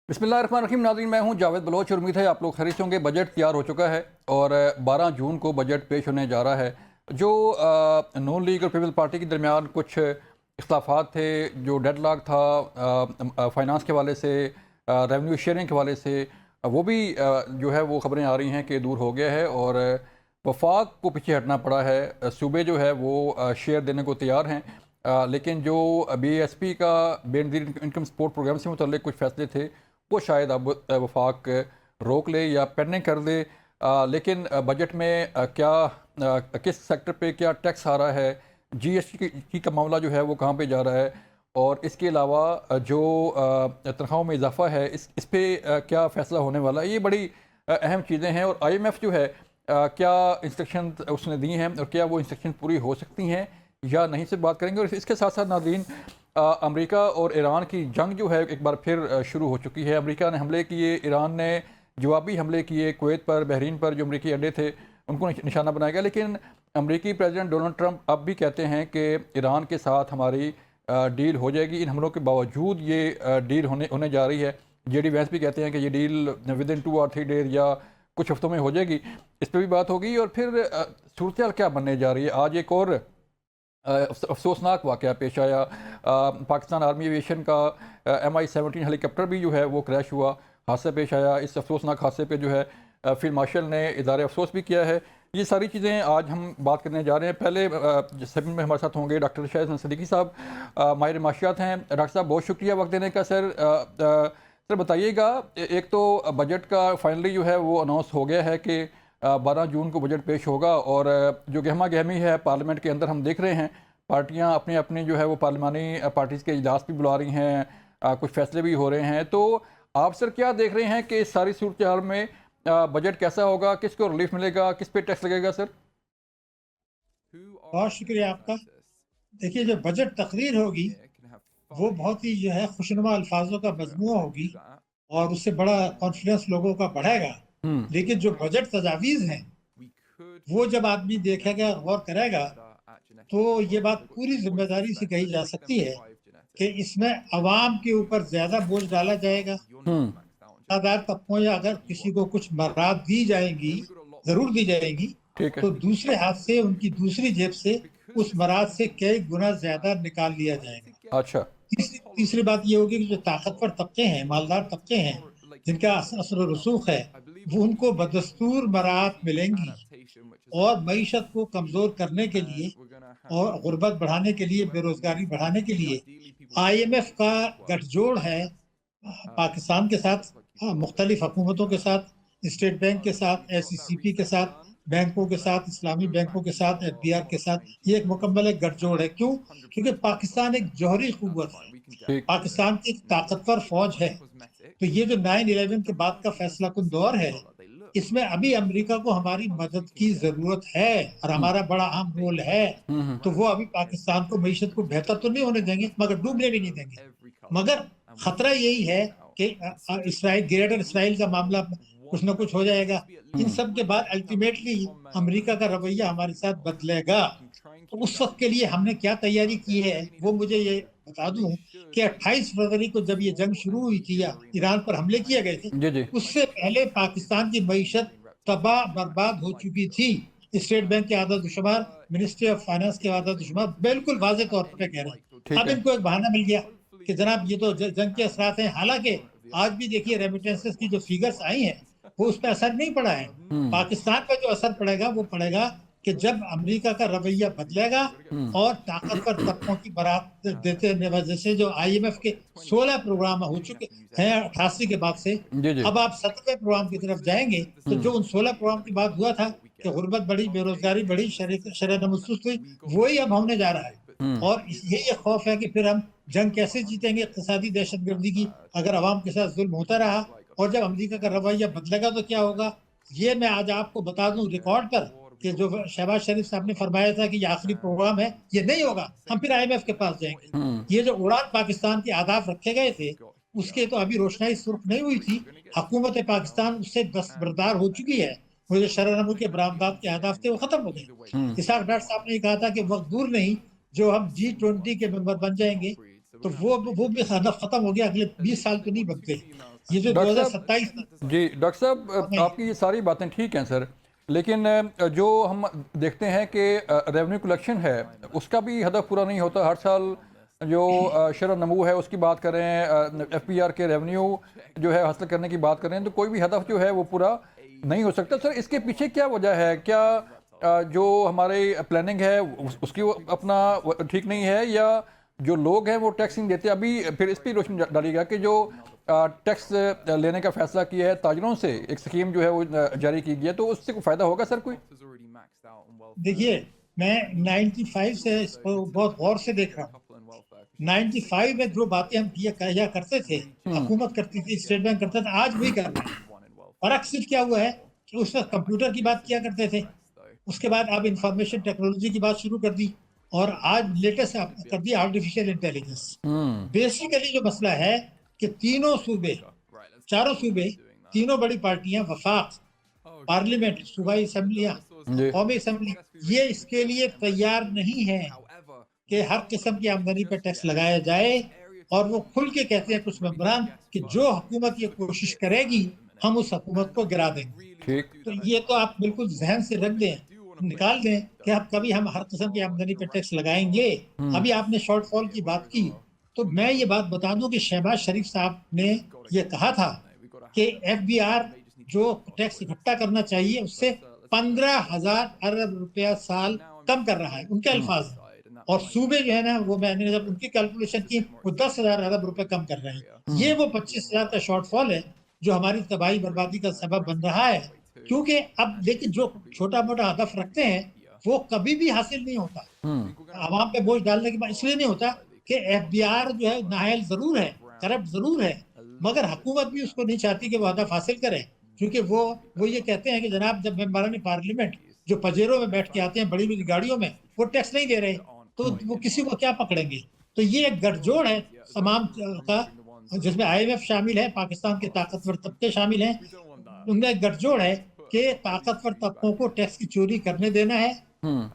बिस्मिल्लाहिर्रहमानिर्रहीम। नाज़रीन, मैं हूं जावेद बलोच और उम्मीद है आप लोग खैरियत से होंगे। बजट तैयार हो चुका है और 12 जून को बजट पेश होने जा रहा है। जो नून लीग और पीपल्स पार्टी के दरमियान कुछ इख्तिलाफात थे, जो डेडलॉक था फाइनेंस के हवाले से, रेवेन्यू शेयरिंग के हवाले से, वो भी जो है वो ख़बरें आ रही हैं कि दूर हो गया है और वफाक को पीछे हटना पड़ा है। सूबे जो है वो शेयर देने को तैयार हैं, लेकिन जो BASP का बेनज़ीर इनकम सपोर्ट प्रोग्राम से मुतल्लिक कुछ फ़ैसले थे वो शायद अब वफाक रोक ले या पेंडिंग कर दे। लेकिन बजट में किस सेक्टर पे क्या टैक्स आ रहा है, GST की का मामला जो है वो कहाँ पे जा रहा है, और इसके अलावा जो तनख्वाहों में इजाफा है इस पे क्या फ़ैसला होने वाला है, ये बड़ी अहम चीज़ें हैं। और IMF जो है क्या इंस्ट्रक्शन उसने दी हैं और क्या वो इंस्ट्रक्शन पूरी हो सकती हैं या नहीं, से बात करेंगे। और इसके साथ साथ नाज़रीन, अमेरिका और ईरान की जंग जो है एक बार फिर शुरू हो चुकी है। अमेरिका ने हमले किए, ईरान ने जवाबी हमले किए, कुवैत पर, बहरीन पर जो अमेरिकी अड्डे थे उनको निशाना बनाया गया। लेकिन अमेरिकी प्रेसिडेंट डोनाल्ड ट्रंप अब भी कहते हैं कि ईरान के साथ हमारी डील हो जाएगी। इन हमलों के बावजूद ये डील होने जा रही है। JD वैंस भी कहते हैं कि ये डील विद इन 2 और 3 डेज या कुछ हफ्तों में हो जाएगी। इस पर भी बात होगी। और फिर सूरत हाल क्या बनने जा रही है। आज एक और अफसोसनाक वाक़या पेश आया। पाकिस्तान आर्मी एविएशन का MI-17 हेलीकॉप्टर भी जो है वो क्रैश हुआ, हादसा पेश आया। इस अफसोसनाक हादसे पे जो है फील्ड मार्शल ने इज़हार अफसोस भी किया है। ये सारी चीज़ें आज हम बात करने जा रहे हैं। पहले सेगमेंट में हमारे साथ होंगे डॉक्टर शाहिद सिद्दीकी साहब, माहिर माशियात हैं। डॉक्टर साहब, बहुत शुक्रिया वक्त देने का। सर बताइएगा, एक तो बजट का फाइनली जो है वो अनाउंस हो गया है कि 12 जून को बजट पेश होगा, और जो गहमा गहमी है पार्लियामेंट के अंदर हम देख रहे हैं, पार्टियां अपनी अपनी जो है वो पार्लिमानी पार्टीज़ के इजलास भी बुला रही हैं, कुछ फैसले भी हो रहे हैं। तो आप सर क्या देख रहे हैं कि इस सारी सूरत हाल में बजट कैसा होगा, किसको रिलीफ मिलेगा, किस पे टैक्स लगेगा सर? बहुत शुक्रिया आपका। देखिए, जो बजट तकरीर होगी वो बहुत ही जो है खुशनुमा अल्फाजों का मजमूआ होगी और उससे बड़ा कॉन्फिडेंस लोगों का बढ़ेगा। हम्म। लेकिन जो बजट तजावीज़ हैं वो जब आदमी देखेगा, गौर करेगा, तो ये बात पूरी जिम्मेदारी से कही जा सकती है कि इसमें अवाम के ऊपर ज्यादा बोझ डाला जाएगा। हम्म। अदादार तबकों या अगर किसी को कुछ मराद दी जाएंगी, जरूर दी जाएंगी, ठीक है। तो दूसरे हाथ से उनकी दूसरी जेब से उस मराद से कई गुना ज्यादा निकाल लिया जाएगा। अच्छा। तीसरी बात ये होगी कि जो ताकतवर तबके हैं, मालदार तबके हैं, जिनका असर और रसूख है, वो उनको बदस्तूर मराहत मिलेंगी। और मईशत को कमजोर करने के लिए और गुर्बत बढ़ाने के लिए, बेरोजगारी बढ़ाने के लिए IMF का गठजोड़ है पाकिस्तान के साथ, मुख्तलिफ हुकूमतों के साथ, स्टेट बैंक के साथ, SECP के साथ, बैंकों के साथ, इस्लामी बैंकों के साथ, FBR के साथ। ये एक मुकम्मल एक गठजोड़ है। क्यों? क्योंकि पाकिस्तान एक जौहरी कुव्वत है, ठीक। पाकिस्तान की एक ताकतवर फौज है। तो ये जो 9/11 के बाद का फैसला कुन दौर है, इसमें अभी अमेरिका को हमारी मदद की जरूरत है और हम्म। हमारा बड़ा अहम रोल है। हम्म। तो वो अभी पाकिस्तान को मईशत को बेहतर तो नहीं होने देंगे, मगर डूबने भी नहीं देंगे। मगर खतरा यही है कि इसराइल, ग्रेटर इसराइल का मामला कुछ ना कुछ हो जाएगा। इन सब के बाद अल्टीमेटली अमेरिका का रवैया हमारे साथ बदलेगा। तो उस वक्त के लिए हमने क्या तैयारी की है, वो मुझे ये बता दूं कि 28 फरवरी को जब ये जंग शुरू हुई थी या ईरान पर हमले किए गए थे, जी जी। उससे पहले पाकिस्तान की मईशत तबाह बर्बाद हो चुकी थी। स्टेट बैंक के आदाद शुमार, मिनिस्ट्री ऑफ फाइनेंस के आदाद शुमार बिल्कुल वाजे तौर पर कह रहे हैं। ठीक अब है। इनको एक बहाना मिल गया कि जनाब ये तो जंग के असरात हैं। हालांकि आज भी देखिए रेमिटेंसेस की जो फिगर्स आई हैं वो उस पर असर नहीं पड़ा है। हम्म। पाकिस्तान पर जो असर पड़ेगा वो पड़ेगा कि जब अमेरिका का रवैया बदलेगा हम्म। और ताकतवर तबकों की बारात देते वजह से जो IMF के 16 प्रोग्राम हो चुके हैं 88 के बाद से, जी जी। अब आप 17वें प्रोग्राम की तरफ जाएंगे, तो जो उन 16 प्रोग्राम की बात हुआ था कि गुर्बत बढ़ी, बेरोजगारी बढ़ी, शरह नमूसुस्त हुई, वही अब होने जा रहा है। हम्म। और यही एक खौफ है कि फिर हम जंग कैसे जीतेंगे इक्तिसादी दहशतगर्दी की, अगर अवाम के साथ जुल्म होता रहा। और जब अमेरिका का रवैया बदलेगा तो क्या होगा, ये मैं आज आपको बता दूं रिकॉर्ड पर कि जो शहबाज शरीफ साहब ने फरमाया था कि ये आखिरी प्रोग्राम है, ये नहीं होगा, हम फिर IMF के पास जाएंगे। हम्म। ये जो उड़ान पाकिस्तान के आदाफ रखे गए थे उसके तो अभी रोशनाई सुर्ख नहीं हुई थी। हुकूमत पाकिस्तान उससे दस्तबरदार हो चुकी है। वो जो शरह नमू के बरामदात के अहदाफ थे वो खत्म हो गए। हम्म। इसाक डार साहब ने कहा था कि वक्त दूर नहीं जो हम G20 के मेंबर बन जाएंगे। तो वो भी हदफ खत्म हो गया, अगले 20 साल तो नहीं बनते। ये जो डॉक्टर 2027 साहब जी, डॉक्टर साहब आपकी ये सारी बातें ठीक हैं सर, लेकिन जो हम देखते हैं कि रेवेन्यू कलेक्शन है उसका भी हदफ पूरा नहीं होता। हर साल जो शरह नमू है उसकी बात करें, एफपीआर के रेवेन्यू जो है हासिल करने की बात करें, तो कोई भी हदफ जो है वो पूरा नहीं हो सकता। सर इसके पीछे क्या वजह है? क्या जो हमारी प्लानिंग है उसकी वो अपना ठीक नहीं है, या जो लोग हैं वो टैक्स नहीं देते? अभी फिर इस पर रोशनी डालिएगा कि जो टैक्स लेने का फैसला किया है ताजरों से, एक स्कीम जो है वो जारी की गई है, तो उससे कोई फ़ायदा होगा सर कोई? देखिए, मैं 95 से इसको बहुत गौर से देख रहा हूँ। 95 में जो बातें हम किया करते थे, हुकूमत करती थी, स्टेट बैंक करता था, आज वही कर रहे हैं। फर्क सिर्फ क्या हुआ है कि उस वक्त कंप्यूटर की बात किया करते थे, उसके बाद अब इंफॉर्मेशन टेक्नोलॉजी की बात शुरू कर दी, और आज लेटेस्ट कर दी आर्टिफिशियल इंटेलिजेंस। बेसिकली जो मसला है कि तीनों सूबे, चारों सूबे, तीनों बड़ी पार्टियां, वफाक, पार्लियामेंट, सूबाई असम्बलियां, जी। कौमी असम्बली, ये इसके लिए तैयार नहीं है कि हर किस्म की आमदनी पर टैक्स लगाया जाए। और वो खुल के कहते हैं कुछ मेंबरान कि जो हुकूमत ये कोशिश करेगी हम उस हुकूमत को गिरा देंगे। ठीक। तो ये तो आप बिल्कुल जहन से रख दें, निकाल दें कि अब कभी हम हर किस्म की आमदनी पर टैक्स लगाएंगे। अभी आपने शॉर्टफॉल की बात की, तो मैं ये बात बता दूं कि शहबाज शरीफ साहब ने ये कहा था कि एफबीआर जो टैक्स इकट्ठा करना चाहिए उससे 15,000 अरब रुपया साल कम कर रहा है, उनके अल्फाज हैं। और सूबे जो है ना, वो मैंने जब उनकी कैलकुलेशन की, वो 10,000 अरब रुपए कम कर रहे हैं। ये वो 25,000 का शॉर्टफॉल है जो हमारी तबाही बर्बादी का सबब बन रहा है। क्योंकि अब लेकिन जो छोटा मोटा हदफ रखते हैं वो कभी भी हासिल नहीं होता। आवाम पे बोझ डालने के बाद इसलिए नहीं होता कि एफबीआर जो है नाअहल जरूर है, करप्ट जरूर है, मगर हुकूमत भी उसको नहीं चाहती कि वो हदफ हासिल करे। क्योंकि वो ये कहते हैं कि जनाब, जब मेंबरान पार्लियामेंट जो पजेरों में बैठ के आते हैं बड़ी बड़ी गाड़ियों में, वो टैक्स नहीं दे रहे, तो वो किसी को क्या पकड़ेंगे? तो ये एक गठजोड़ है तमाम का, जिसमें आईएमएफ शामिल है, पाकिस्तान के ताकतवर तबके शामिल हैं। उनमें एक गठजोड़ है कि ताकतवर तबकों को टैक्स की चोरी करने देना है,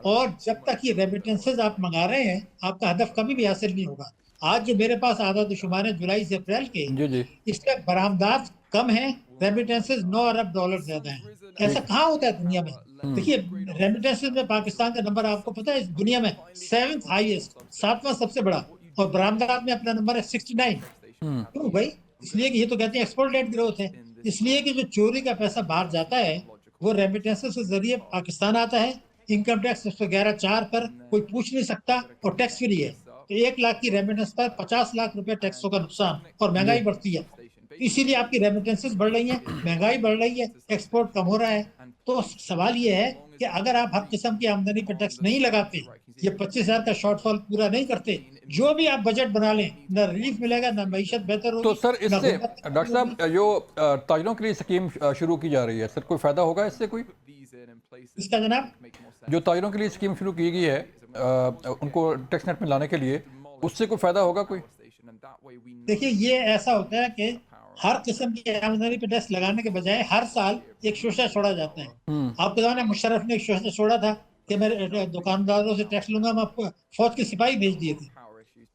और जब तक ये रेमिटेंसेज आप मंगा रहे हैं आपका हदफ कभी भी हासिल नहीं होगा। आज जो मेरे पास आदाद शुमार है जुलाई से अप्रैल के, जी जी। इसमें बरामदात कम है, रेमिटेंसेज 9 अरब डॉलर ज्यादा है। ऐसा ठीक। कहाँ होता है दुनिया में? देखिए, रेमिटेंसेज में पाकिस्तान का नंबर आपको पता है, दुनिया में 7th हाईएस्ट, 7वां सबसे बड़ा, और बरामदात में अपना नंबर है 69। क्यों भाई? इसलिए कि ये तो कहते हैं एक्सपोर्ट लेड ग्रोथ है। इसलिए कि जो चोरी का पैसा बाहर जाता है वो रेमिटेंसेस के जरिए पाकिस्तान आता है। इनकम टैक्स 111(4) पर कोई पूछ नहीं सकता, और टैक्स फ्री है। तो 1 लाख की रेमिटेंस पर 50 लाख रुपए टैक्सों का नुकसान, और जी। महंगाई बढ़ती है। इसीलिए आपकी रेमिटेंसेस बढ़ रही हैं, महंगाई बढ़ रही है, एक्सपोर्ट कम हो रहा है। तो सवाल ये है कि अगर आप हर किस्म की आमदनी पर टैक्स नहीं लगाते, ये 25,000 का शॉर्टफॉल पूरा नहीं करते, जो भी आप बजट बना लें, ना रिलीफ मिलेगा, ना मईशत बेहतर तो होगी, सर ना इससे गुर्बत डॉक्टर खत्म होगी। साहब जो ताजरों के लिए स्कीम शुरू की जा रही है, सर कोई फ़ायदा होगा इससे कोई? इसका जनाब, जो ताजरों के लिए स्कीम शुरू की गई है उनको टैक्स नेट में लाने के लिए, उससे कोई फ़ायदा होगा कोई? देखिए, ये ऐसा होता है कि हर किस्म की आमदनी पे टैक्स लगाने के बजाय हर साल एक शोषा छोड़ा जाता है। आपके जमाने में मुशर्रफ ने एक शोषा छोड़ा था कि मैं दुकानदारों से टैक्स लूंगा, मैं आपको फौज के सिपाही भेज दिए थे,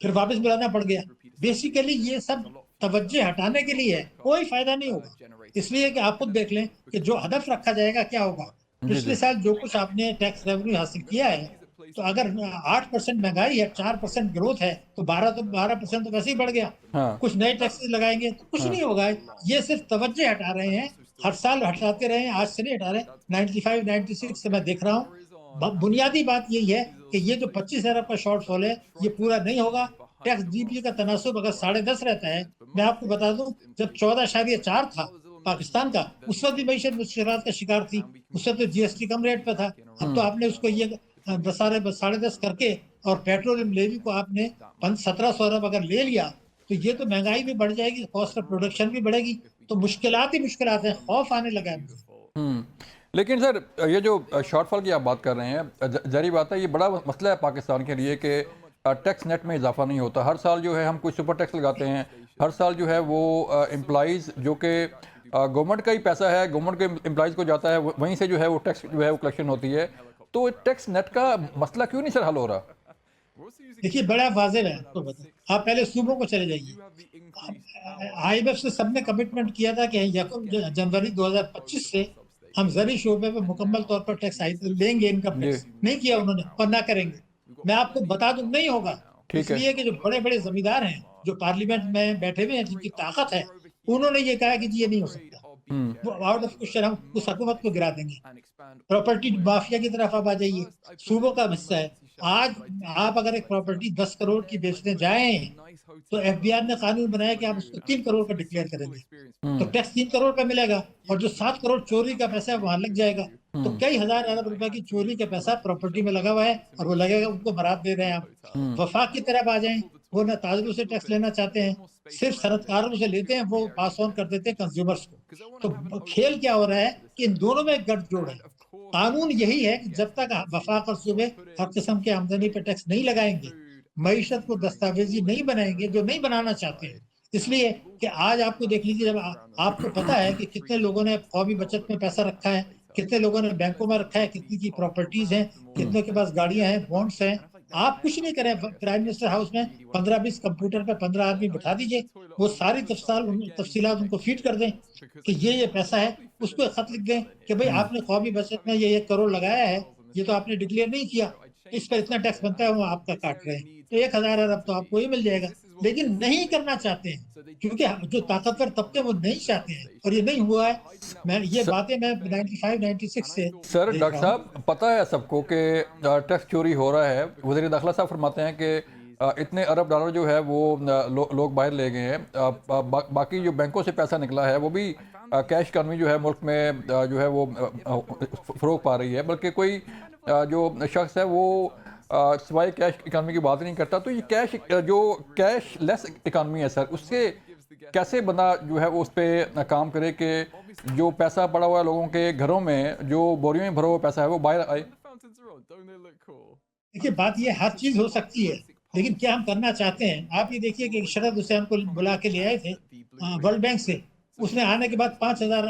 फिर वापस बुलाना पड़ गया। बेसिकली ये सब तवज्जो हटाने के लिए है, कोई फायदा नहीं होगा। इसलिए कि आप खुद देख लें कि जो हदफ रखा जाएगा क्या होगा। जी पिछले जी। साल जो कुछ आपने टैक्स रेवेन्यू हासिल किया है, तो अगर 8% महंगाई है, 4% ग्रोथ है, तो 12% तो वैसे ही बढ़ गया। हाँ कुछ नए टैक्सेस लगाएंगे तो कुछ नहीं हाँ। होगा। ये सिर्फ तवज्जो हटा रहे हैं, हर साल हटाते रहे हैं, आज से नहीं हटा रहे। 95 96 से मैं देख रहा हूँ। बुनियादी बात यही है कि ये जो 25 अरब का शॉर्टफॉल है ये पूरा नहीं होगा। टैक्स जीडीपी का तनासुब अगर 10.5 रहता है, मैं आपको बता दूं, जब 14.4 था पाकिस्तान का, उस वक्त भी मीशत मुश्किलात का शिकार थी। उस वक्त तो जीएसटी कम रेट पे था। अब तो आपने उसको ये 10.5 करके, और पेट्रोलियम लेवी को आपने 1700 अरब अगर ले लिया, तो ये तो महंगाई भी बढ़ जाएगी, कॉस्ट ऑफ प्रोडक्शन भी बढ़ेगी। तो मुश्किलात ही मुश्किलात है, खौफ आने लगा है मुझे। हम्म। लेकिन सर ये जो शॉर्टफॉल की आप बात कर रहे हैं, जारी बात है ये बड़ा मसला है पाकिस्तान के लिए कि टैक्स नेट में इजाफा नहीं होता। हर साल जो है हम कोई सुपर टैक्स लगाते हैं, हर साल जो है वो एम्प्लॉइज़ जो कि गवर्नमेंट का ही पैसा है, गवर्नमेंट के एम्प्लॉइज़ को जाता है, वहीं से जो है वो टैक्स जो है वो कलेक्शन होती है। तो टैक्स नेट का मसला क्यों नहीं सर हल हो रहा? देखिए बड़ा वाज़ेह है, आपको बता, आप पहले सूबों को चले जाइए। आईएमएफ से सबने कमिटमेंट किया था कि जनवरी 2025 से हम ज़री शोबे पे मुकम्मल तौर पर टैक्स लेंगे, इनकम जी टैक्स। नहीं किया उन्होंने और ना करेंगे। मैं आपको बता दूं, नहीं होगा। ठीक है। इसलिए कि जो बड़े बड़े जमींदार हैं, जो पार्लियामेंट में बैठे हुए हैं, जिनकी ताकत है, उन्होंने ये कहा कि जी ये नहीं हो सकता। हम्म। वो आउट ऑफ क्वेश्चन, हम उस हुकूमत को गिरा देंगे। प्रॉपर्टी माफिया की तरफ आप आ जाइए, सूबों का हिस्सा है। आज आप अगर एक प्रॉपर्टी 10 करोड़ की बेचने जाएं, तो एफबीआई ने कानून बनाया कि आप उसको 3 करोड़ का डिक्लेयर करेंगे, तो हम्म। टैक्स 3 करोड़ का मिलेगा, और जो 7 करोड़ चोरी का पैसा है वहां लग जाएगा। तो हम्म। कई हजार अरब रुपए की चोरी का पैसा प्रॉपर्टी में लगा हुआ है, और वो लगेगा, उनको बरात दे रहे हैं आप। हम्म। वफाक की तरफ आ जाएं, वो न ताजरों से टैक्स लेना चाहते हैं, सिर्फ सनतकारों से लेते हैं, वो पास ऑन कर देते हैं कंज्यूमर्स को। तो खेल क्या हो रहा है कि इन दोनों में गठजोड़ है। कानून यही है कि जब तक वफाक और सूबे हर किस्म के आमदनी पर टैक्स नहीं लगाएंगे, मईशत को दस्तावेजी नहीं बनाएंगे, जो नहीं बनाना चाहते हैं। इसलिए कि आज आपको देख लीजिए, जब आपको पता है कि कितने लोगों ने कौमी बचत में पैसा रखा है, कितने लोगों ने बैंकों में रखा है, कितनी की प्रॉपर्टीज हैं, कितने के पास गाड़ियां हैं, बॉन्ड्स हैं। आप कुछ नहीं करें, प्राइम मिनिस्टर हाउस में 15-20 कंप्यूटर पे 15 आदमी बिठा दीजिए, वो सारी तफसीलात उनको फीड कर दें कि ये पैसा है। उसको खत लिख दें कि भाई हम्म। आपने कौमी बचत में ये 1 करोड़ लगाया है, ये तो आपने डिक्लेयर नहीं किया, इस पर इतना टैक्स बनता है, वो आपका काट रहे हैं, तो 1,000 अरब तो आपको ही मिल जाएगा। लेकिन नहीं करना चाहते हैं, क्योंकि जो ताकतवर तबके वो नहीं चाहते हैं, और ये नहीं हुआ है। ये स- बातें मैं 95-96 से सर देख डॉक्टर रहा हूँ। साहब, पता है सबको कि टैक्स चोरी हो रहा है। वज़ीर दाखिला साहब फरमाते हैं कि इतने अरब डॉलर जो है वो लोग बाहर ले गए हैं। बाकी जो बैंकों से पैसा निकला है वो भी कैश इकॉनमी जो है मुल्क में जो है वो फ़रोग पा रही है। बल्कि कोई जो शख्स है वो सिवाय कैश इकॉनमी की बात नहीं करता। तो ये जो कैश लेस इकॉनमी है सर, उससे कैसे बंदा जो है वो उस पर काम करे कि जो पैसा पड़ा हुआ है लोगों के घरों में, जो बोरियों में भरा हुआ पैसा है, वो बाहर आए। देखिए बात ये, हर चीज हो सकती है, लेकिन क्या हम करना चाहते हैं। आप ये देखिए कि शरद हुसैन को बुला के ले आए थे वर्ल्ड बैंक से, उसने आने के बाद 5,000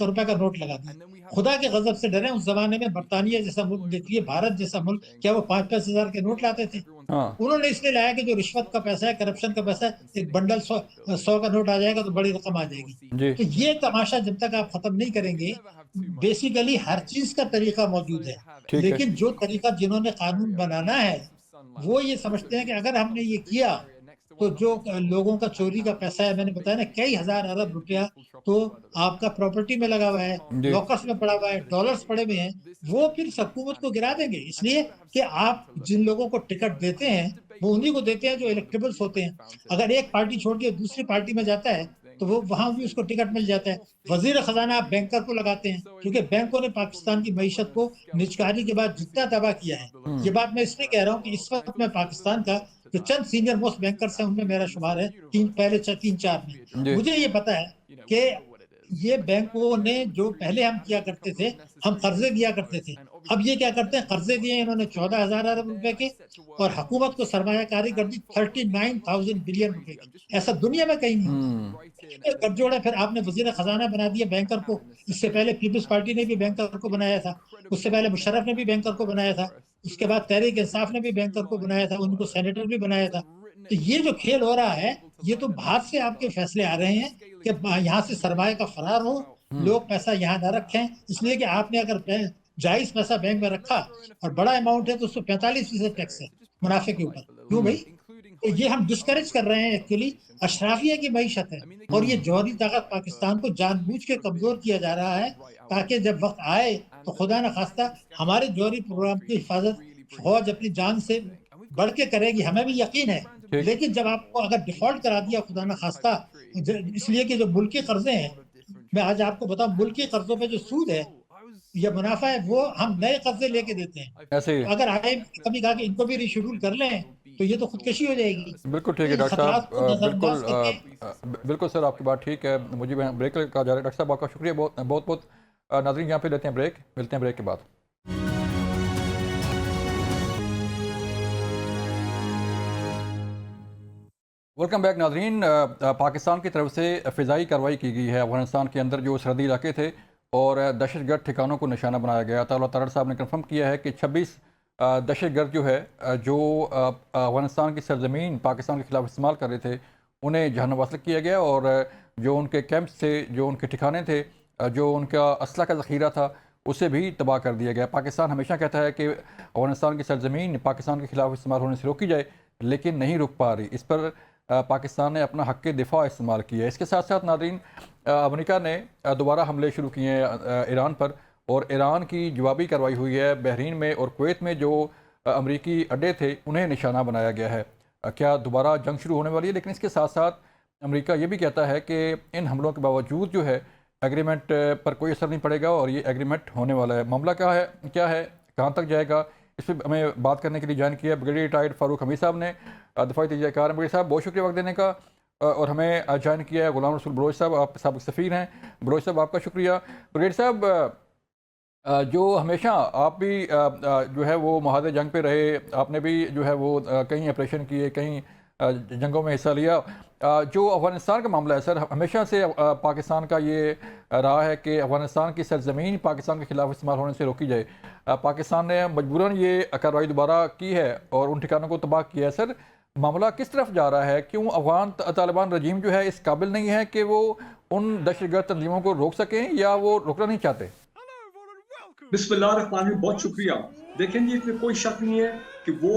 रुपए का नोट लगा दिया। खुदा के गजब से डरे, उस जमाने में बरतानिया जैसा मुल्क, देखिए भारत जैसा मुल्क, क्या वो 5-5 हजार के नोट लाते थे? हाँ उन्होंने इसलिए लाया कि जो रिश्वत का पैसा है, करप्शन का पैसा है, एक बंडल 100 का नोट आ जाएगा तो बड़ी रकम आ जाएगी। जी। तो ये तमाशा जब तक आप खत्म नहीं करेंगे, बेसिकली हर चीज का तरीका मौजूद है, ठीक है। लेकिन जो तरीका जिन्होंने कानून बनाना है, वो ये समझते हैं कि अगर हमने ये किया, तो जो लोगों का चोरी का पैसा है, मैंने बताया ना, कई हजार अरब रुपया तो आपका प्रॉपर्टी में लगा हुआ है, जी। लॉकर्स में पड़ा हुआ है, डॉलर्स पड़े हुए हैं, वो फिर हुकूमत को गिरा देंगे। इसलिए कि आप जिन लोगों को टिकट देते हैं, वो उन्हीं को देते हैं जो इलेक्टेबल्स होते हैं। अगर एक पार्टी छोड़ के दूसरी पार्टी में जाता है, तो वो वहां भी उसको टिकट मिल जाता है। वजीर खजाना आप बैंकर को लगाते हैं, क्योंकि बैंकों ने पाकिस्तान की मीशत को निजकारी के बाद जितना तबाह किया है। ये बात मैं इसलिए कह रहा हूँ कि इस वक्त मैं पाकिस्तान का जो चंद सीनियर मोस्ट बैंकर्स हैं, उनमें मेरा शुमार है, पहले 3-4 में। जी। मुझे ये पता है कि ये बैंकों ने, जो पहले हम किया करते थे, हम कर्जे दिया करते थे, अब ये क्या करते हैं, कर्जे दिए इन्होंने 14,000 अरब रुपए के, और हुकूमत को सरमायाकारी कर दी 39,000 बिलियन रुपए की। ऐसा दुनिया में कहीं नहीं हम्म। होता। गठजोड़ है। फिर आपने वजीर खजाना बना दिया बैंकर को। इससे पहले पीपल्स पार्टी ने भी बैंकर को बनाया था, उससे पहले मुशर्रफ ने भी बैंकर को बनाया था, उसके बाद तहरीक इंसाफ ने भी बैंकर को बनाया था, उनको सेनेटर भी बनाया था। तो ये जो खेल हो रहा है, ये तो बाहर से आपके फैसले आ रहे हैं कि यहाँ से सरमाए का फरार हो, लोग पैसा यहाँ ना रखें। इसलिए कि आपने अगर जायज पैसा बैंक में रखा और बड़ा अमाउंट है, तो उसको 45% टैक्स है मुनाफे के ऊपर। क्यों भाई? तो ये हम डिस्करेज कर रहे हैं। एक्चुअली अशराफिया की मईशत है, और ये जौहरी ताकत पाकिस्तान को जानबूझ के कमजोर किया जा रहा है, ताकि जब वक्त आए तो खुदा न खास्ता हमारे जौहरी प्रोग्राम की हिफाजत फौज अपनी जान से बढ़ के करेगी, हमें भी यकीन है। ठीक। लेकिन जब आपको अगर डिफॉल्ट करा दिया खुदा न खास्ता, इसलिए कि जो मुल्की कर्जे हैं, मैं आज आपको बताऊं, मुल्की कर्जों पे जो सूद है या मुनाफा है, वो हम नए कर्जे लेके देते हैं। ऐसे ही। तो अगर आए कभी कहा कि इनको भी रिशेड्यूल कर लें, तो ये तो खुदकशी हो जाएगी। बिल्कुल ठीक तो है इन डॉक्टर खतरात को साहब। नजरअंदाज करके बिल्कुल सर, आपकी बात ठीक है। मुझे ब्रेक का जा रहा है। डॉक्टर साहब आपका शुक्रिया बहुत बहुत बहुत। नाज़रीन यहाँ पे लेते हैं ब्रेक, मिलते हैं ब्रेक के बाद। वेलकम बैक नाज़रीन। पाकिस्तान की तरफ से फ़िज़ाई कार्रवाई की गई है अफ़गानिस्तान के अंदर जो सरहदी इलाके थे और दहशतगर्द ठिकानों को निशाना बनाया गया। ताला तारड़ साहब ने कंफर्म किया है कि 26 दहशतगर्द जो है जो अफ़गानिस्तान की सरजमीन पाकिस्तान के ख़िलाफ़ इस्तेमाल कर रहे थे, उन्हें जहन्नम वासिल किया गया और जो उनके कैंप्स थे, जो उनके ठिकाने थे, जो उनका असला का ज़ख़ीरा था, उसे भी तबाह कर दिया गया। पाकिस्तान हमेशा कहता है कि अफ़गानिस्तान की सरजमीन पाकिस्तान के ख़िलाफ़ इस्तेमाल होने से रोकी जाए, लेकिन नहीं रुक पा रही। इस पर पाकिस्तान ने अपना हक़ दिफ़ा इस्तेमाल किया है। इसके साथ साथ नाज़रीन, अमेरिका ने दोबारा हमले शुरू किए हैं ईरान पर, और ईरान की जवाबी कार्रवाई हुई है। बहरीन में और कुवैत में जो अमरीकी अड्डे थे, उन्हें निशाना बनाया गया है। क्या दोबारा जंग शुरू होने वाली है? लेकिन इसके साथ साथ अमेरिका ये भी कहता है कि इन हमलों के बावजूद जो है एग्रीमेंट पर कोई असर नहीं पड़ेगा और ये एग्रीमेंट होने वाला है। मामला क्या है, कहाँ तक जाएगा, इस पर हमें बात करने के लिए ज्वाइन किया ब्रिगेडियर रिटायर्ड फारूक हमीद साहब ने। दफ़ाई तजज़ियाकार ब्रिगेडियर साहब, बहुत शुक्रिया वक्त देने का। और हमें ज्वाइन किया है गुलाम रसूल बलोच साहब, आप साबिक़ सफ़ीर हैं। बलोच साहब, आपका शुक्रिया। ब्रिगेडियर साहब, जो हमेशा आप भी जो है वो महाद जंग पे रहे, आपने भी जो है वो कई ऑपरेशन किए, कई जंगों में हिस्सा लिया। जो अफ़गानिस्तान का मामला है सर, हमेशा से पाकिस्तान का ये रहा है कि अफ़गानिस्तान की सरजमीन पाकिस्तान के ख़िलाफ़ इस्तेमाल होने से रोकी जाए। पाकिस्तान ने मजबूरन ये कार्रवाई दोबारा की है और उन ठिकानों को तबाह किया है। सर, मामला किस तरफ जा रहा है? क्यों अफ़गान तालिबान रजीम जो है इस काबिल नहीं है कि वो उन दहशतगर्द तंजीमों को रोक सकें, या वो रोकना नहीं चाहते? बिस्मिल्लाहिर्रहमानिर्रहीम, बहुत शुक्रिया। देखें जी, इसमें कोई शक नहीं है कि वो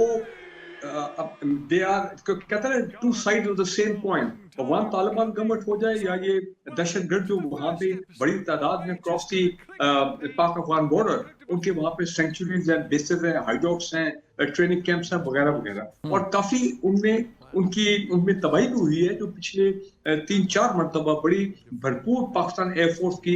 दे आर, कहते हैं two side of the same point. Afghan Taliban government हो जाए या ये दहशतगर्द जो वहां पे बड़ी तादाद में क्रॉस दी पाक अफगान बॉर्डर, उनके वहां पे सेंचुरीज हैं, बेसेस हैं, हाइडॉक्स हैं, ट्रेनिंग कैंप्स हैं वगैरह वगैरह, और काफी उनमें तबाही भी हुई है जो पिछले 3-4 मरतबा बड़ी भरपूर पाकिस्तान एयरफोर्स की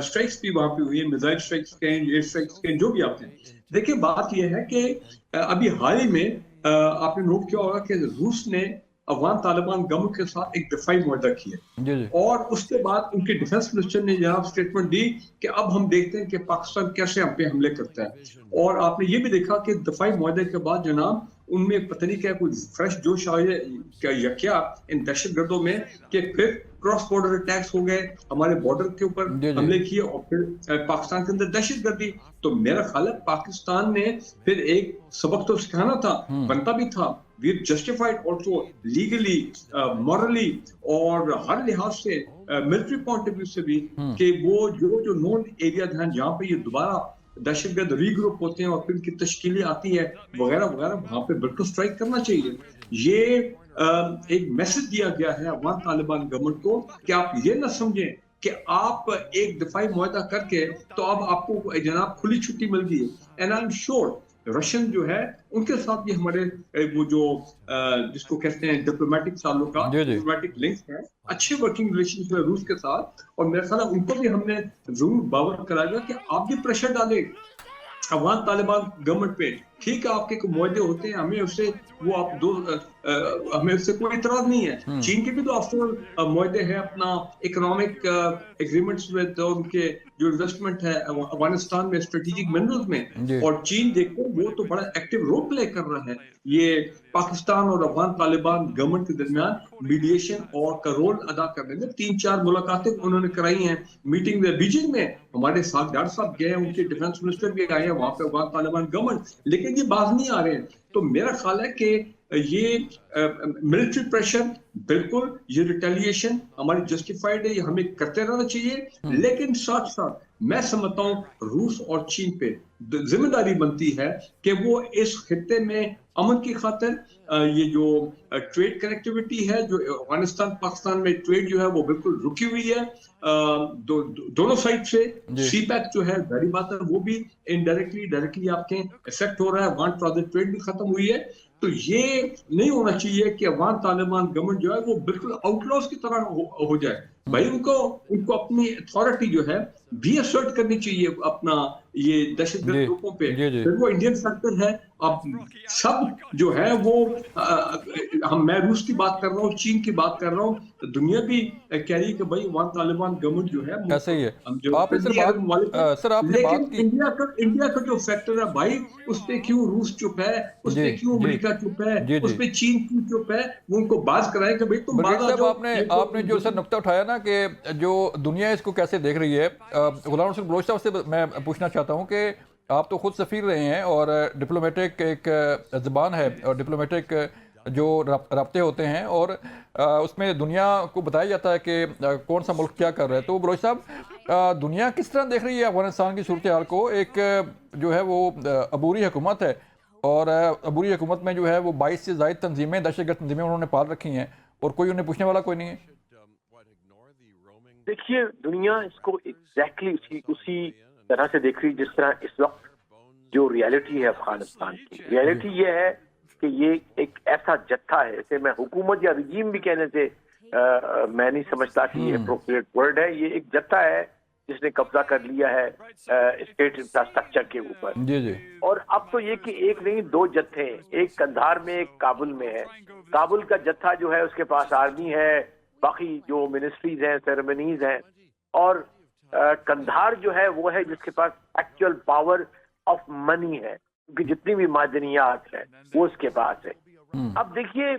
स्ट्राइक्स भी वहां पे हुई है, मिसाइल स्ट्राइक्स के, एयर स्ट्राइक्स के, जो भी आपने देखिए। बात यह है कि अभी हाल ही में आपने नोट किया होगा कि रूस ने अफगान तालिबान गवर्नमेंट के साथ एक दफाई मुआहदा किया, जी जी। और उसके बाद उनके डिफेंस मिनिस्टर ने जनाब स्टेटमेंट दी कि अब हम देखते हैं कि पाकिस्तान कैसे हम पे हमले करता है। और आपने ये भी देखा कि दफाई मुआहदे के बाद जनाब उनमें पता नहीं क्या कोई फ्रेश जोश आया क्या इन दहशतगर्दों में, कि फिर क्रॉस बॉर्डर अटैक्स हो गए, हमारे बॉर्डर के ऊपर जी जी। हमले किए, और फिर पाकिस्तान के अंदर दहशतगर्दी। तो मेरा ख्याल है पाकिस्तान ने फिर एक सबक तो सिखाना था, बनता भी था। We justified also legally, morally, और हर लिहाज से मिलिट्री पॉइंट ऑफ व्यू से भी, कि वो जो नॉन एरिया हैं जहाँ पे ये दोबारा दहशतगर्द रीग्रुप होते हैं और फिर इनकी तश्कीलें आती है वगैरह वगैरह, वहां पे बिल्कुल स्ट्राइक करना चाहिए। ये एक मैसेज दिया गया है अफगान तालिबान गवर्नमेंट को कि आप ये ना समझें कि आप एक दफाई मुआहदा करके तो अब आपको जनाब खुली छुट्टी मिल गई है। And I am sure Russian जो है उनके साथ भी हमारे वो जो जिसको कहते हैं डिप्लोमेटिक ताल्लुकात, जी जी। डिप्लोमेटिक लिंक्स हैं, अच्छे वर्किंग रिलेशन है रूस के साथ, और मेरा ख्याल है उनको भी हमने जरूर बावर कराया कि आप भी प्रेशर डालें अफगान तालिबान गवर्नमेंट पे। ठीक है, आपके मुआहदे होते हैं, हमें उससे वो आप दो हमें उससे कोई इतराज नहीं है। चीन के भी तो आफ्टर मुआहदे हैं, अपना इकोनॉमिक एग्रीमेंट्स विद उनके जो इन्वेस्टमेंट है अफगानिस्तान में स्ट्रेटेजिक मिनरल्स में, जी। और चीन देखो वो तो बड़ा एक्टिव रोल प्ले कर रहा है ये पाकिस्तान और अफगान तालिबान गवर्नमेंट के दरमियान मीडिएशन और का रोल अदा करने में। 3-4 मुलाकातें उन्होंने कराई हैं, मीटिंग में बीजिंग में हमारे साथ डॉक्टर साहब गए, उनके डिफेंस मिनिस्टर भी आए हैं वहां पे अफगान तालिबान गवर्नमेंट, लेकिन ये बाज नहीं आ रहे हैं। तो मेरा ख्याल है कि ये मिलिट्री प्रेशर बिल्कुल, ये रिटेलिएशन हमारी जस्टिफाइड है, ये हमें करते रहना चाहिए, लेकिन साथ साथ मैं समझता हूँ रूस और चीन पे जिम्मेदारी बनती है कि वो इस खित्ते में अमन की खातिर ये जो ट्रेड कनेक्टिविटी है, जो अफगानिस्तान पाकिस्तान में ट्रेड जो है वो बिल्कुल रुकी हुई है दोनों साइड से। सी पैक जो है बड़ी बात है, वो भी इनडायरेक्टली डायरेक्टली आपके इफेक्ट हो रहा है, अफगान ट्रांजिट ट्रेड भी खत्म हुई है। तो ये नहीं होना चाहिए कि अफगान तालिबान गवर्नमेंट जो है वो बिल्कुल आउटलॉज की तरह हो जाए। भाई उनको अपनी अथॉरिटी जो है भी असर्ट करनी चाहिए अपना ये दहशतगर्द ग्रुपों पे। फिर वो इंडियन फैक्टर है, अब सब जो है वो मैं रूस की बात कर रहा हूँ, चीन की बात कर रहा हूँ, तो दुनिया भी कह रही है कि भाई अफगान तालिबान गवर्नमेंट जो है ऐसे ही है। आपने सर आपने लेकिन बात की इंडिया का जो फैक्टर है भाई, उस पे क्यों रूस चुप है, उस पे क्यों अमेरिका चुप है, उस पे चीन क्यों चुप है, वो उनको बात कराए कि भाई तुम बात आ जाओ। आपने जो सर नुक्ता उठाया ना कि जो दुनिया इसको कैसे देख रही है, गुलाम रसूल बलोच साहब से मैं पूछना चाहता हूँ कि आप तो खुद सफ़ीर रहे हैं और डिप्लोमेटिक एक ज़बान है और डिप्लोमेटिक जो राब्ते होते हैं और उसमें दुनिया को बताया जाता है कि कौन सा मुल्क क्या कर रहा है। तो बलोच साहब, दुनिया किस तरह देख रही है अफगानिस्तान की सूरत हाल को? एक जो है वो अबूरी हुकूमत है और अबूरी हुकूमत में जो है वो 22 से ज़ायद तंजीमें, दहशतगर्द तंजीमें उन्होंने पाल रखी हैं और कोई उन्हें पूछने वाला कोई नहीं है। देखिए, दुनिया इसको एग्जैक्टली उसी तरह से देख रही जिस तरह इस वक्त जो रियलिटी है अफगानिस्तान की। रियलिटी ये है कि ये एक ऐसा जत्था है, इसे मैं हुकूमत या रिजीम भी कहने से मैं नहीं समझता कि ये अप्रोप्रिएट वर्ड है। ये एक जत्था है जिसने कब्जा कर लिया है स्टेट इंफ्रास्ट्रक्चर के ऊपर। जी जी। और अब तो ये कि एक नहीं, दो जत्थे हैं, एक कंधार में एक काबुल में है। काबुल का जत्था जो है उसके पास आर्मी है, बाकी जो मिनिस्ट्रीज हैं, सेरेमनीज हैं, और कंधार जो है वो है जिसके पास एक्चुअल पावर ऑफ मनी है, क्योंकि जितनी भी मादनियात है वो उसके पास है। अब देखिए,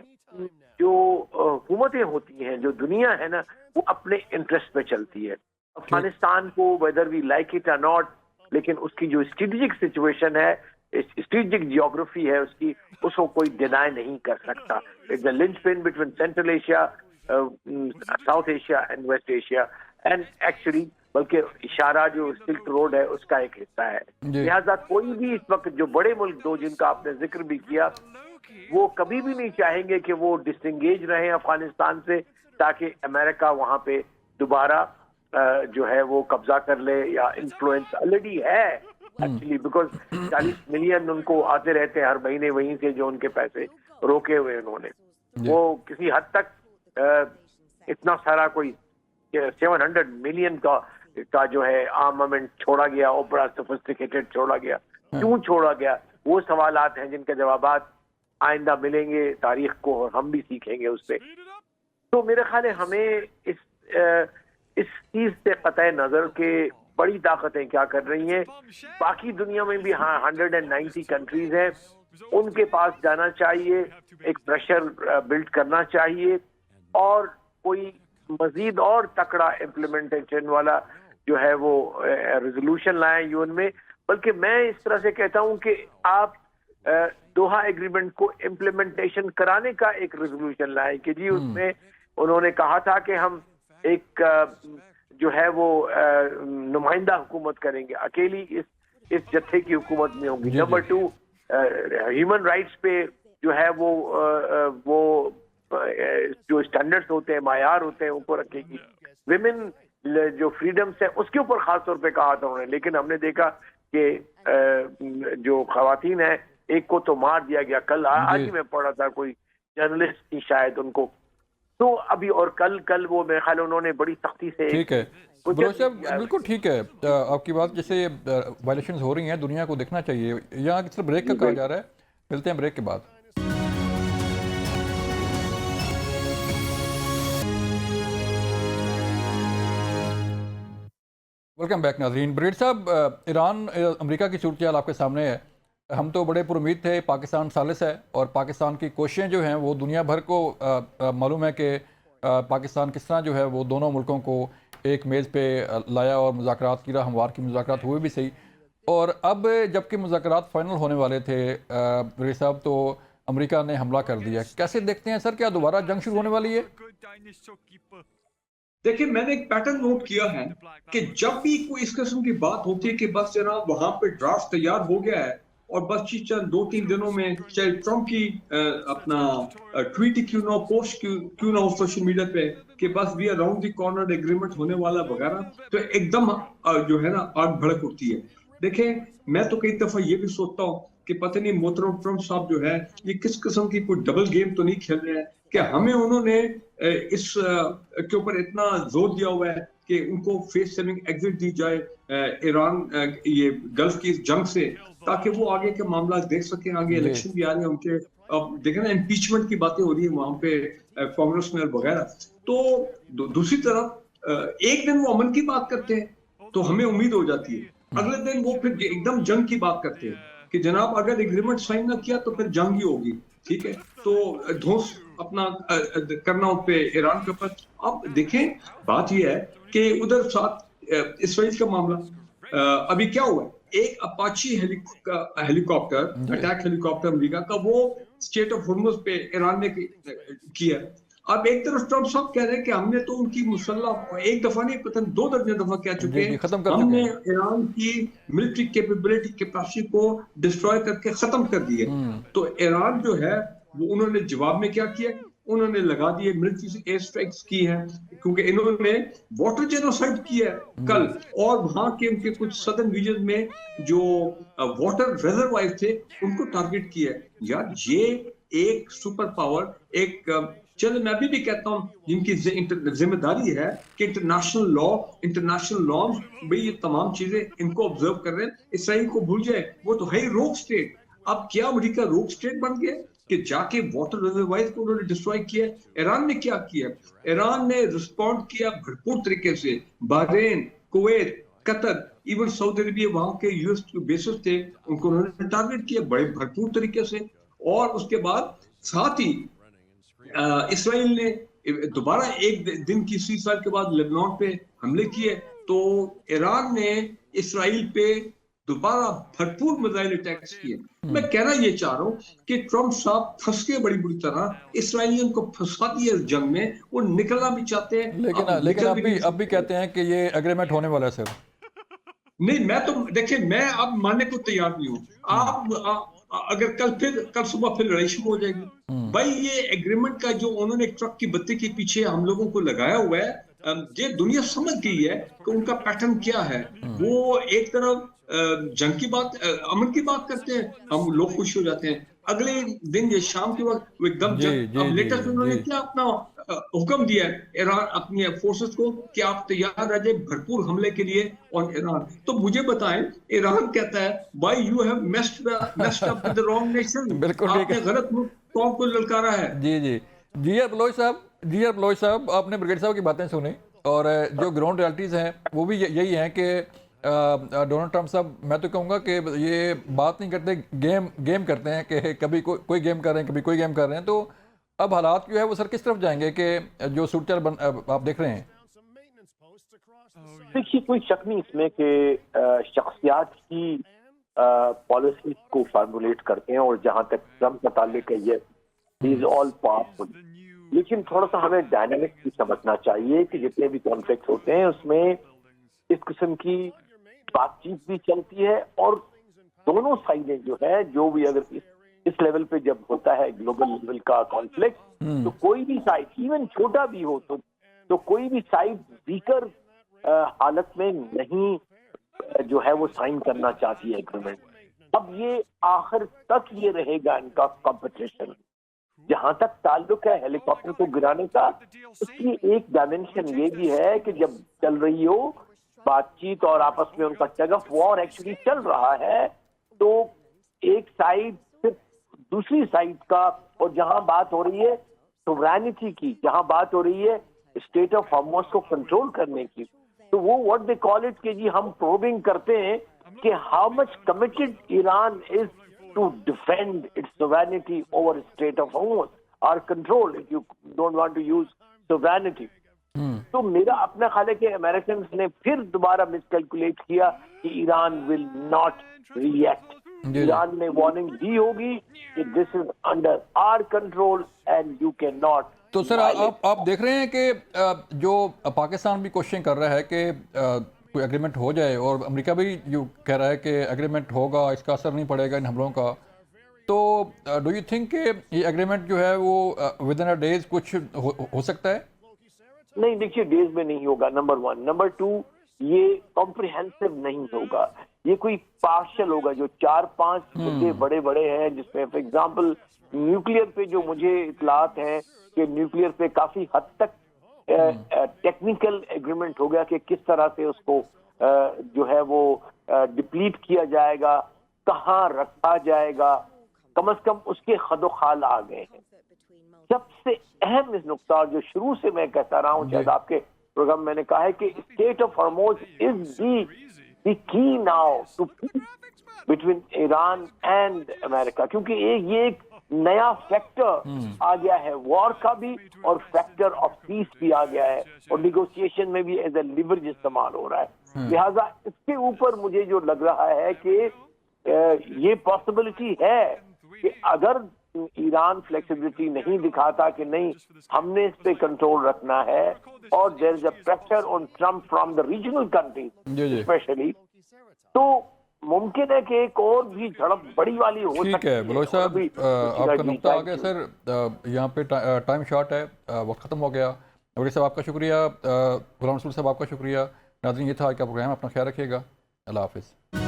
जो हुकूमतें होती हैं, जो दुनिया है ना, वो अपने इंटरेस्ट में चलती है। अफगानिस्तान को वेदर वी लाइक इट और नॉट, लेकिन उसकी जो स्ट्रेटेजिक सिचुएशन है, स्ट्रेटेजिक जियोग्राफी है उसकी, उसको कोई डिनाई नहीं कर सकता। It's the linchpin between Central Asia, South Asia and West Asia, and actually बल्कि इशारा जो सिल्क रोड है उसका एक हिस्सा है। लिहाजा कोई भी इस वक्त जो बड़े मुल्क दो जिनका आपने जिक्र भी किया, वो कभी भी नहीं चाहेंगे कि वो डिसएंगेज रहे अफगानिस्तान से, ताकि अमेरिका वहां पे दोबारा जो है वो कब्जा कर ले, या इन्फ्लुएंस ऑलरेडी है एक्चुअली, बिकॉज 40 मिलियन उनको आते रहते हैं हर महीने वहीं से, जो उनके पैसे रोके हुए उन्होंने। वो किसी हद तक इतना सारा कोई 700 मिलियन का जो है आर्मामेंट छोड़ा गया और बड़ा सोफिस्टिकेटेड छोड़ा गया। क्यों छोड़ा गया, वो सवालात हैं जिनके जवाबात आइंदा मिलेंगे तारीख को, और हम भी सीखेंगे उससे। तो मेरे ख्याल है हमें इस चीज से कतई नजर के बड़ी ताकतें क्या कर रही हैं, बाकी दुनिया में भी 190 कंट्रीज हैं, उनके पास जाना चाहिए, एक प्रेशर बिल्ड करना चाहिए, और कोई मजीद और तकड़ा इम्प्लीमेंटेशन वाला जो है वो रेजोल्यूशन लाएं यूएन में। बल्कि मैं इस तरह से कहता हूं कि आप दोहा एग्रीमेंट को इम्प्लीमेंटेशन कराने का एक रेजोल्यूशन लाएं कि जी उसमें उन्होंने कहा था कि हम एक जो है वो नुमाइंदा हुकूमत करेंगे, अकेली इस जत्थे की हुकूमत में होंगी। नंबर 2, ह्यूमन राइट्स पे जो है वो जो स्टैंडर्ड्स होते हैं, मायार होते हैं, उनको रखेगी। विमेन जो फ्रीडम्स है उसके ऊपर खास तौर पे कहा था उन्होंने, लेकिन हमने देखा कि जो खवातीन है, एक को तो मार दिया गया। कल आज ही मैं पढ़ा था, कोई जर्नलिस्ट थी शायद, उनको तो अभी और कल वो मेरे ख्याल उन्होंने बड़ी सख्ती से। ठीक है बलोच साहब, बिल्कुल ठीक है आपकी बात। जैसे वायलेशंस हो रही हैं, दुनिया को देखना चाहिए। यहाँ किस तरह ब्रेक का कहा जा रहा है, मिलते हैं ब्रेक के बाद। वेलकम बैक नाज़रीन। बरीड साहब, ईरान अमेरिका की सूरत हाल आपके सामने है। हम तो बड़े पुरुमीद थे, पाकिस्तान सालिस है, और पाकिस्तान की कोशिशें जो हैं वो दुनिया भर को मालूम है कि पाकिस्तान किस तरह जो है वो दोनों मुल्कों को एक मेज़ पे लाया और मुज़ाकरात की, हमवार की मुज़ाकरात हुए भी सही। और अब जबकि मुज़ाकरात फाइनल होने वाले थे बरीड साहब, तो अमेरिका ने हमला कर दिया। कैसे देखते हैं सर, क्या दोबारा जंग शुरू होने वाली है? देखिए, मैंने एक पैटर्न नोट किया है कि जब भी कोई इस किस्म की बात होती है कि बस जनाब वहां पे ड्राफ्ट तैयार हो गया है और बस चंद 2-3 दिनों में, चाहे ट्रम्प की अपना ट्वीट क्यों ना, पोस्ट क्यों ना हो सोशल मीडिया पे कि बस we are round the corner, agreement होने वाला वगैरह, तो एकदम जो है ना आग भड़क उठती है। देखें, मैं तो कई दफा ये भी सोचता हूँ कि पता नहीं मोहतरम ट्रम्प साहब जो है ये किस किस्म की कोई डबल गेम तो नहीं खेल रहे हैं कि हमें उन्होंने इस के ऊपर इतना जोर दिया हुआ है कि उनको फेस सेविंग एग्जिट दी जाए ईरान ये गल्फ की जंग से, ताकि वो आगे के मामला देख सकें। आगे इलेक्शन भी आ रहे हैं उनके, अब देखें ना इम्पीचमेंट की बातें हो रही है वहां पे कांग्रेस में वगैरह। तो दूसरी तरफ एक दिन वो अमन की बात करते हैं तो हमें उम्मीद हो जाती है, अगले दिन वो फिर एकदम जंग की बात करते हैं कि जनाब अगर एग्रीमेंट साइन ना किया तो फिर जंग ही होगी। ठीक है, तो धोस अपना करना उन पे ईरान के ऊपर। अब देखें, बात यह है कि उधर साथ इसराइल का मामला, अभी क्या हुआ, एक Apache helicopter, attack helicopter America का, वो स्टेट ऑफ हॉर्मुज पे ईरान ने किया। अब एक तरफ ट्रम्प साहब कह रहे हैं कि हमने तो उनकी मुसल्लह एक दफा नहीं, पता नहीं 2 दर्जन दफा कह चुके जी हैं, खत्म कर चुके हमने हैं। ईरान की मिलिट्री कैपेसिटी को डिस्ट्रॉय करके खत्म कर दिए। तो ईरान जो है वो उन्होंने जवाब में क्या किया, उन्होंने लगा दिए मिलिट्री एयर स्ट्राइक्स की है, क्योंकि इन्होंने वाटर जेनोसाइड किया है कल, और वहां के उनके कुछ सदर्न रीजन में जो वाटर रिजर्वायर थे उनको टारगेट किया है। यार ये एक सुपर पावर, एक चलो मैं भी कहता हूं जिनकी जिम्मेदारी है कि इंटरनेशनल लॉज भाई ये तमाम चीजें इनको ऑब्जर्व कर रहे हैं, इसराइल को भूल जाए, वो तो है ही रोग स्टेट। अब क्या अमेरिका रोग स्टेट बन गया कि जाके वाटर रिजर्वायर को उन्होंने डिस्ट्रॉय किया? ईरान ने क्या किया? ईरान ने रिस्पॉन्ड किया भरपूर तरीके से। Bahrain, Kuwait, Qatar, even Saudi Arabia, वहां के यूएस बेसिस थे, उनको उन्होंने टारगेट किया बड़े भरपूर तरीके से। और उसके बाद साथ ही इसराइल ने दोबारा एक दिन की सीज़फायर के बाद लेबनान पे हमले किए, तो ईरान ने इसराइल पे दोबारा भरपूर मिसाइल अटैक्स किए। मैं कहना ये चाह रहा हूँ कि ट्रम्प साहब फंस गए बड़ी बुरी तरह, इसराइलियों को फंसा दिया इस जंग में, वो निकलना भी चाहते हैं, लेकिन अब भी कहते हैं कि ये एग्रीमेंट होने वाला है सर। नहीं, मैं तो देखिए, मैं अब मानने को तैयार नहीं हूँ। आप अगर कल सुबह फिर लड़ाई शुरू हो जाएगी भाई, ये एग्रीमेंट का जो उन्होंने ट्रक की बत्ती के पीछे हम लोगों को लगाया हुआ है, ये दुनिया समझ गई है कि उनका पैटर्न क्या है। वो एक तरफ जंग की बात, अमन की बात करते हैं, हम लोग खुश हो जाते हैं, अगले दिन ये शाम के वक्त वो एकदम जंग। अब लेटेस्ट उन्होंने क्या अपना हुक्म दिया है ईरान अपनी फोर्सेस को कि आप तैयार रह जाए भरपूर हमले के लिए ऑन ईरान। तो मुझे बताएं, ईरान कहता है भाई you have messed up with the wrong nation, बिल्कुल आपने गलत कौम को ललकारा है। जी आर बलोच साहब, आपने ब्रिगेड साहब की बातें सुनी, और जो ग्राउंड रियलिटीज़ हैं वो भी यही हैं कि डोनाल्ड ट्रम्प साहब, मैं तो कहूँगा कि ये बात नहीं करते, गेम करते हैं कि कभी कोई गेम कर रहे हैं, कभी कोई गेम कर रहे हैं। तो अब हालात जो है वो सर किस तरफ जाएंगे कि जो सूरचाल आप देख रहे हैं? देखिए, कोई शक नहीं इसमें कि शख्सियात की पॉलिसीज को फार्मुलेट करते हैं, और जहां तक ट्रम्प का ताल्लुक है ये इज ऑल पावरफुल। लेकिन थोड़ा सा हमें डायनामिक्स भी समझना चाहिए कि जितने भी कॉन्फ्लिक्ट होते हैं उसमें इस किस्म की बातचीत भी चलती है, और दोनों साइडें जो है, जो भी अगर इस लेवल पे जब होता है ग्लोबल लेवल का कॉन्फ्लिक्ट, तो कोई भी साइड इवन छोटा भी हो तो कोई भी साइड वीकर हालत में नहीं जो है वो साइन करना चाहती है एग्रीमेंट। अब ये आखिर तक ये रहेगा इनका कंपटीशन। जहां तक ताल्लुक है हेलीकॉप्टर को गिराने का, उसकी एक डायमेंशन ये भी है कि जब चल रही हो बातचीत और आपस में उनका टग ऑफ वॉर एक्चुअली चल रहा है, तो एक साइड सिर्फ दूसरी साइड का, और जहां बात हो रही है सोवरेनिटी की, जहां बात हो रही है स्टेट ऑफ हॉर्मुज को कंट्रोल करने की, तो वो व्हाट दे कॉल इट कि जी हम प्रोबिंग करते हैं कि how much committed Iran is to defend its sovereignty over state of Hormuz or control if you don't want to use sovereignty. तो मेरा अपना ख्याल है कि अमेरिकन ने फिर दोबारा मिसकैलकुलेट किया कि Iran will not react. Iran ने वार्निंग दी होगी कि this is under our control and you can not. तो सर आप देख रहे हैं कि जो पाकिस्तान भी कोशिश कर रहा है कि कोई एग्रीमेंट हो जाए, और अमेरिका भी जो कह रहा है कि एग्रीमेंट होगा, इसका असर नहीं पड़ेगा इन हमलों का, तो डू यू थिंक कि ये एग्रीमेंट जो है वो विद इन अ डेज कुछ हो सकता है? नहीं, देखिए, डेज में नहीं होगा, नंबर 1। नंबर 2, ये कॉम्प्रिहेंसिव नहीं होगा, ये कोई पार्शियल होगा। जो 4-5 मुद्दे बड़े बड़े हैं, जिसमें फॉर एग्जाम्पल न्यूक्लियर पे जो मुझे इतलात हैं कि न्यूक्लियर पे काफी हद तक टेक्निकल एग्रीमेंट हो गया कि किस तरह से उसको जो है वो डिप्लीट किया जाएगा, कहाँ रखा जाएगा, कम से कम उसके खदोखाल आ गए हैं। सबसे अहम इस नुक्ता, जो शुरू से मैं कहता रहा हूँ, शायद आपके प्रोग्राम मैंने कहा है कि state of Hormuz is the key now to peace between Iran and America, क्योंकि ये एक नया फैक्टर आ गया है, वॉर का भी और फैक्टर ऑफ पीस भी आ गया है, और निगोशिएशन में भी एज ए लिवरेज इस्तेमाल हो रहा है। लिहाजा इसके ऊपर मुझे जो लग रहा है कि ये पॉसिबिलिटी है कि अगर ईरान फ्लेक्सिबिलिटी नहीं दिखाता कि नहीं हमने इस पे कंट्रोल रखना है, और there is a pressure on Trump from the regional countries specially, तो मुमकिन है कि एक और भी झड़प बड़ी वाली हो सकती है। ठीक है बलोच साहब, आपका नुक्ता आ गया सर। यहाँ पे टाइम शॉर्ट है, वक्त ख़त्म हो गया। नवरी साहब आपका शुक्रिया, गुलाम रसूल साहब आपका शुक्रिया। नाज़रीन, ये था आज का प्रोग्राम। अपना ख्याल रखिएगा। अल्लाह हाफिज़।